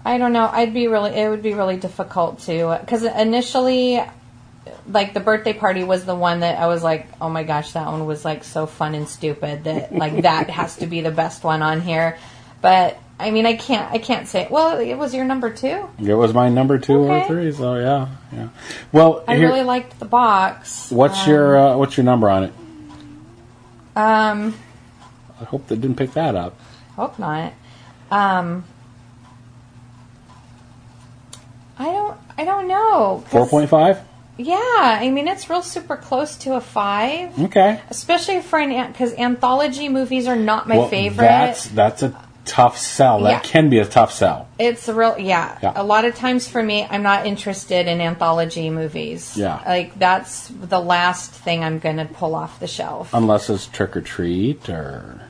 I don't know. It would be really difficult to, because initially, like, the birthday party was the one that I was like, oh my gosh, that one was like so fun and stupid that like that has to be the best one on here. But I mean, I can't say. Well, it was your number 2. It was my number 2 or 3. So yeah. Well, I really liked the box. What's your number on it? I hope they didn't pick that up. Hope not. I don't know. 4.5. Yeah, I mean, it's real super close to a 5. Okay. Especially for because anthology movies are not my favorite. That's a tough sell. That can be a tough sell. It's a real, a lot of times for me, I'm not interested in anthology movies. Yeah. Like, that's the last thing I'm going to pull off the shelf. Unless it's Trick or Treat or...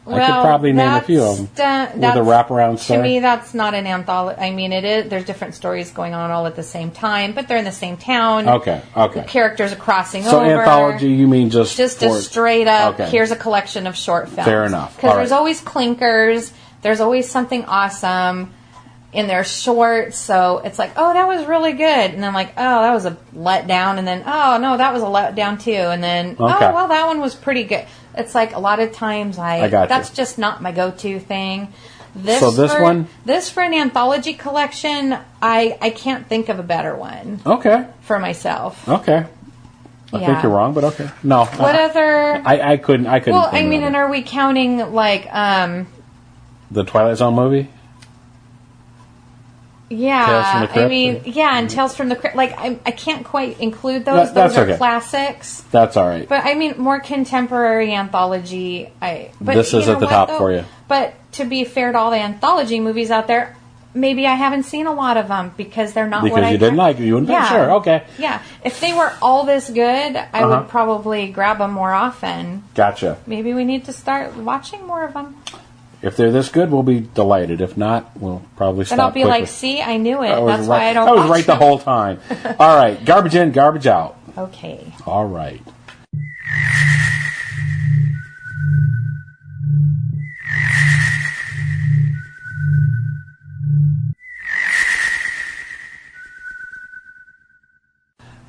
I could probably name a few of them with a wraparound story. To me, that's not an anthology. I mean, it is. There's different stories going on all at the same time, but they're in the same town. Okay. The characters are crossing over. So anthology, you mean just a straight up, here's a collection of short films. Fair enough. Because there's always clinkers. There's always something awesome in their shorts. So it's like, oh, that was really good. And then like, oh, that was a letdown. And then, oh, no, that was a letdown too. And then, oh, well, that one was pretty good. It's like a lot of times that's just not my go-to thing. This for an anthology collection, I can't think of a better one. Okay. For myself. Okay. I think you're wrong, but okay. No. What other? I couldn't. Well, I mean, and are we counting like the Twilight Zone movie? Yeah, Tales from the Crypt? I mean, and Tales from the Crypt. Like, I can't quite include those. Those are classics. That's all right. But I mean, more contemporary anthology. This is at the top for you. But to be fair to all the anthology movies out there, maybe I haven't seen a lot of them because they're not what I... Because you didn't like it. You wouldn't be sure. Okay. Yeah. If they were all this good, I would probably grab them more often. Gotcha. Maybe we need to start watching more of them. If they're this good, we'll be delighted. If not, we'll probably stop. And I'll be quickly. like, see, I knew it. That's why I don't watch I was right the whole time. All right. Garbage in, garbage out. Okay. All right.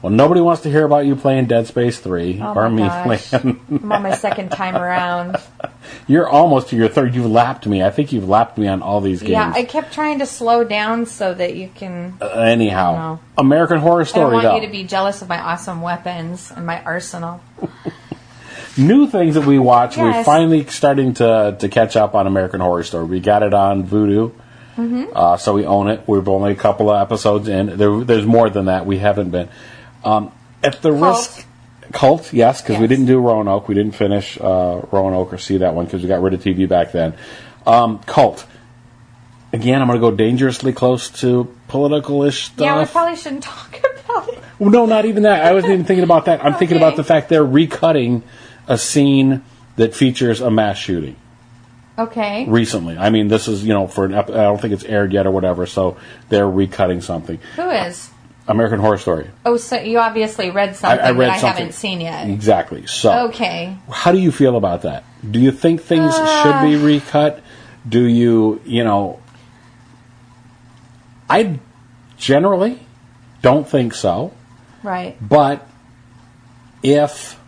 Well, nobody wants to hear about you playing Dead Space 3 or me playing. I'm on my second time around. You're almost to your third. You've lapped me. I think you've lapped me on all these games. Yeah, I kept trying to slow down so that you can... anyhow. American Horror Story, I don't want you to be jealous of my awesome weapons and my arsenal. New things that we watch. Yes. We're finally starting to catch up on American Horror Story. We got it on Vudu. Mm-hmm. So we own it. We're only a couple of episodes in. There's more than that. We haven't been. At the risk... Cult, yes, because we didn't do Roanoke. We didn't finish Roanoke or see that one because we got rid of TV back then. Cult. Again, I'm going to go dangerously close to political-ish stuff. Yeah, we probably shouldn't talk about it. Well, no, not even that. I wasn't even thinking about that. I'm thinking about the fact they're recutting a scene that features a mass shooting. Okay. Recently. I mean, this is, for I don't think it's aired yet or whatever, so they're recutting something. Who is? American Horror Story. Oh, so you obviously read something I read that something. I haven't seen yet. Exactly. So, okay. How do you feel about that? Do you think things should be recut? Do you, I generally don't think so. Right. But if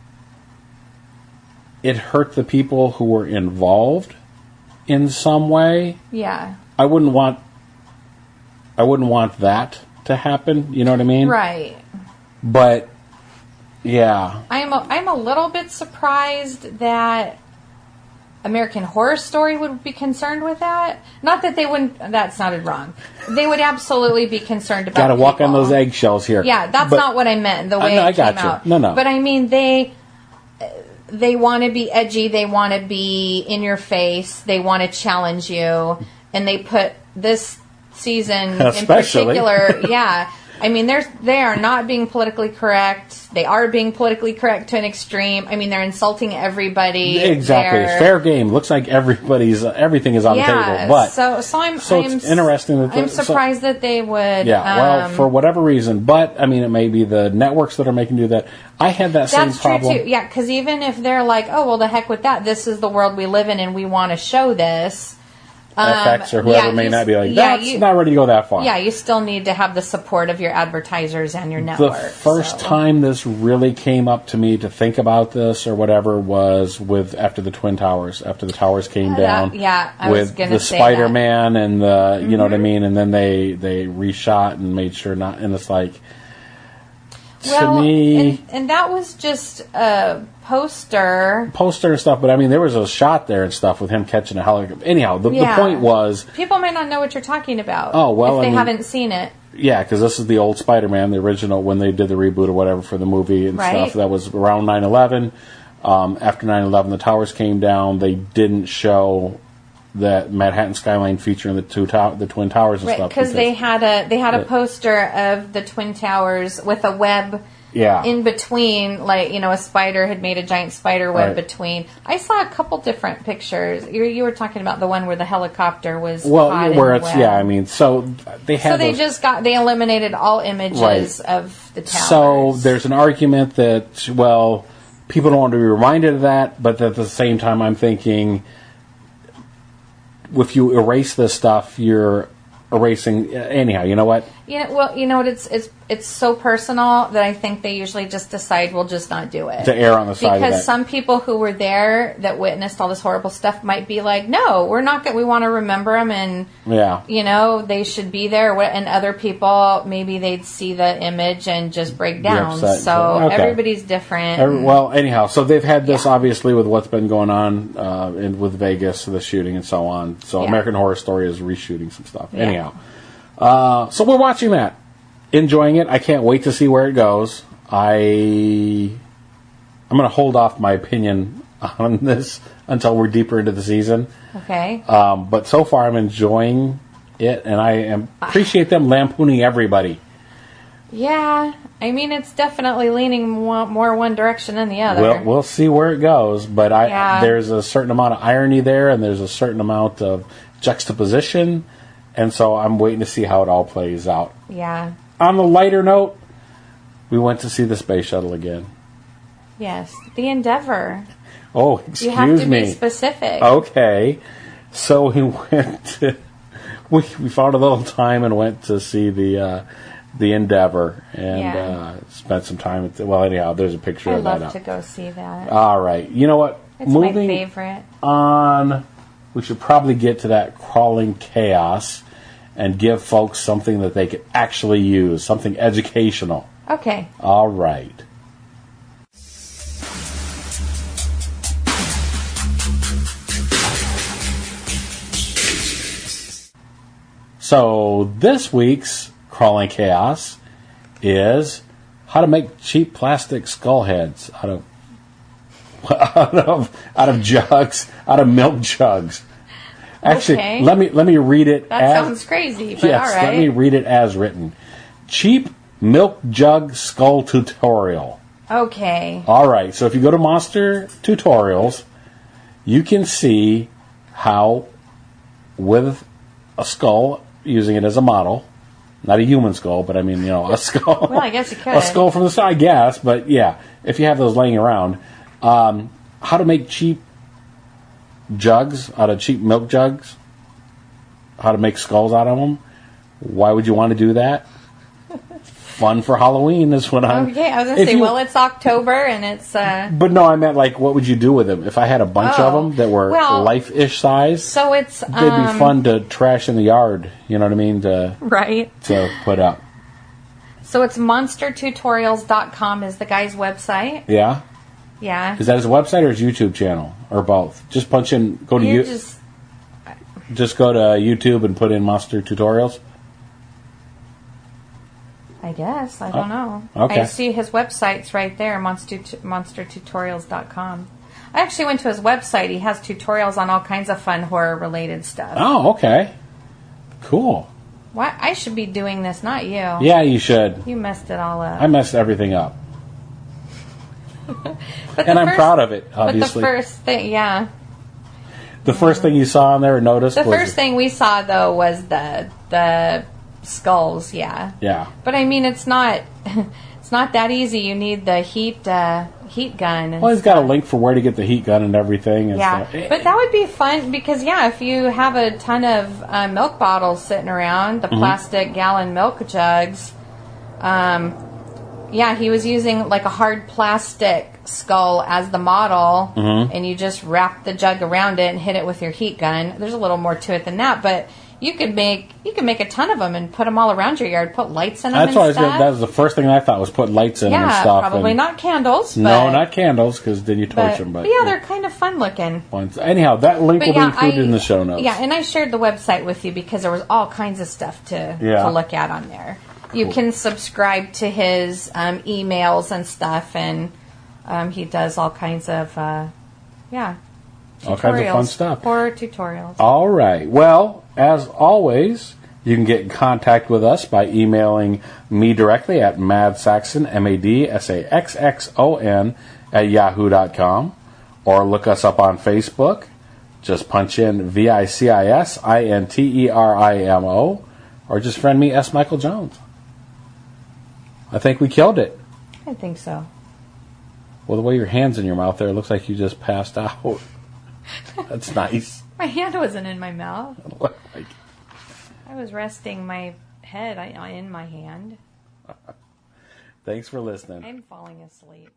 it hurt the people who were involved in some way, I wouldn't want that to happen, you know what I mean? Right. But yeah, I'm a little bit surprised that American Horror Story would be concerned with that. Not that they wouldn't. That sounded wrong. They would absolutely be concerned about. Got to walk on those eggshells here. Yeah, that's not what I meant. The way I came got you. out. No. But I mean, they want to be edgy. They want to be in your face. They want to challenge you, and they put this season in particular, I mean, they are not being politically correct. They are being politically correct to an extreme. I mean, they're insulting everybody. Exactly. Fair game. Looks like everything is on the table. But so it's interesting that I'm surprised that they would. Yeah. Well, for whatever reason, but I mean, it may be the networks that are making do that. I had that same problem. That's true too. Yeah, because even if they're like, oh well, the heck with that. This is the world we live in, and we want to show this. FX or whoever may not be like, that's not ready to go that far. Yeah, you still need to have the support of your advertisers and your network. The first time this really came up to me to think about this or whatever was after the Twin Towers. After the towers came down. I was going to say Spider-Man and the, you know what I mean? And then they reshot and made sure not, and it's like, to me... And that was just a poster and stuff, but I mean, there was a shot there and stuff with him catching a helicopter. Anyhow, the point was... People may not know what you're talking about. Oh, well, if they haven't seen it. Yeah, because this is the old Spider-Man, the original, when they did the reboot or whatever for the movie and stuff. That was around 9/11. After 9/11, the towers came down. They didn't show that Manhattan skyline featuring the Twin Towers and stuff. Because they had a poster of the Twin Towers with a web in between, like, you know, a spider had made a giant spider web between. I saw a couple different pictures. You were talking about the one where the helicopter was caught where in it's the web. I mean, so they had. So they eliminated all images of the towers. So there's an argument that people don't want to be reminded of that, but at the same time, I'm thinking, if you erase this stuff, you're erasing anyhow. You know what? Yeah. Well, you know what? It's so personal that I think they usually just decide we'll just not do it. To err on the side of that. Because some people who were there that witnessed all this horrible stuff might be like, no, we're not going. We want to remember them, and you know, they should be there. And other people, maybe they'd see the image and just break down. So everybody's different. Anyhow, so they've had this obviously with what's been going on and with Vegas, the shooting and so on. So American Horror Story is reshooting some stuff. Anyhow, so we're watching that. Enjoying it. I can't wait to see where it goes. I'm going to hold off my opinion on this until we're deeper into the season. Okay. But so far, I'm enjoying it, and I appreciate them lampooning everybody. Yeah, I mean, it's definitely leaning more one direction than the other. We'll see where it goes, but there's a certain amount of irony there, and there's a certain amount of juxtaposition, and so I'm waiting to see how it all plays out. Yeah. On the lighter note, we went to see the space shuttle again. Yes, the Endeavour. Oh, excuse me. You have to be specific. Okay. So we went to... We found a little time and went to see the Endeavour and spent some time... anyhow, there's a picture of that I'd love to go see that. All right. You know what? It's my favorite. On... We should probably get to that crawling chaos and give folks something that they could actually use, something educational. Okay. All right. So this week's Crawling Chaos is how to make cheap plastic skull heads out of jugs, out of milk jugs. Actually, let me read it. That sounds crazy, but yes, all right. Let me read it as written. Cheap milk jug skull tutorial. Okay. All right. So if you go to Monster Tutorials, you can see how, with a skull, using it as a model, not a human skull, but I mean, a skull. Well, I guess you could. A skull from the side, I guess, but yeah, if you have those laying around, how to make cheap jugs out of cheap milk jugs, how to make skulls out of them. Why would you want to do that? Fun for Halloween is what I'm... Okay, I was going to say, it's October and it's... But no, I meant, like, what would you do with them? If I had a bunch of them that were life-ish size, so it's... they'd be fun to trash in the yard, you know what I mean? To put up. So it's monstertutorials.com is the guy's website. Yeah? Yeah. Is that his website or his YouTube channel? Or both? Just punch in... Just go to YouTube and put in Monster Tutorials? I guess. I don't know. Okay. I see his website's right there, monstertutorials.com. I actually went to his website. He has tutorials on all kinds of fun horror-related stuff. Oh, okay. Cool. Why? I should be doing this, not you. Yeah, you should. You messed it all up. I messed everything up. And I'm proud of it, obviously. But the first thing, The first thing you saw on there or noticed was... The first thing we saw, though, was the skulls, Yeah. Yeah. But, I mean, it's not... It's not that easy. You need the heat heat gun. And well, he's got a link for where to get the heat gun and everything. And yeah, stuff. But that would be fun because, if you have a ton of milk bottles sitting around, the plastic gallon milk jugs, he was using like a hard plastic skull as the model, and you just wrap the jug around it and hit it with your heat gun. There's a little more to it than that, but you could make a ton of them and put them all around your yard. Put lights in them. That's what that was the first thing I thought was put lights in them and stuff. Probably not candles. No, not candles because then you torch them. But they're kind of fun looking. Anyhow, that link will be included in the show notes. Yeah, and I shared the website with you because there was all kinds of stuff to look at on there. You can subscribe to his emails and stuff, and he does all kinds of tutorials. All kinds of fun stuff. Horror tutorials. All right. Well, as always, you can get in contact with us by emailing me directly at madsaxon, MADSAXXON, @yahoo.com, or look us up on Facebook. Just punch in VICISINTERIMO, or just friend me, S. Michael Jones. I think we killed it. I think so. Well, the way your hand's in your mouth there, it looks like you just passed out. That's nice. My hand wasn't in my mouth. I was resting my head in my hand. Thanks for listening. I'm falling asleep.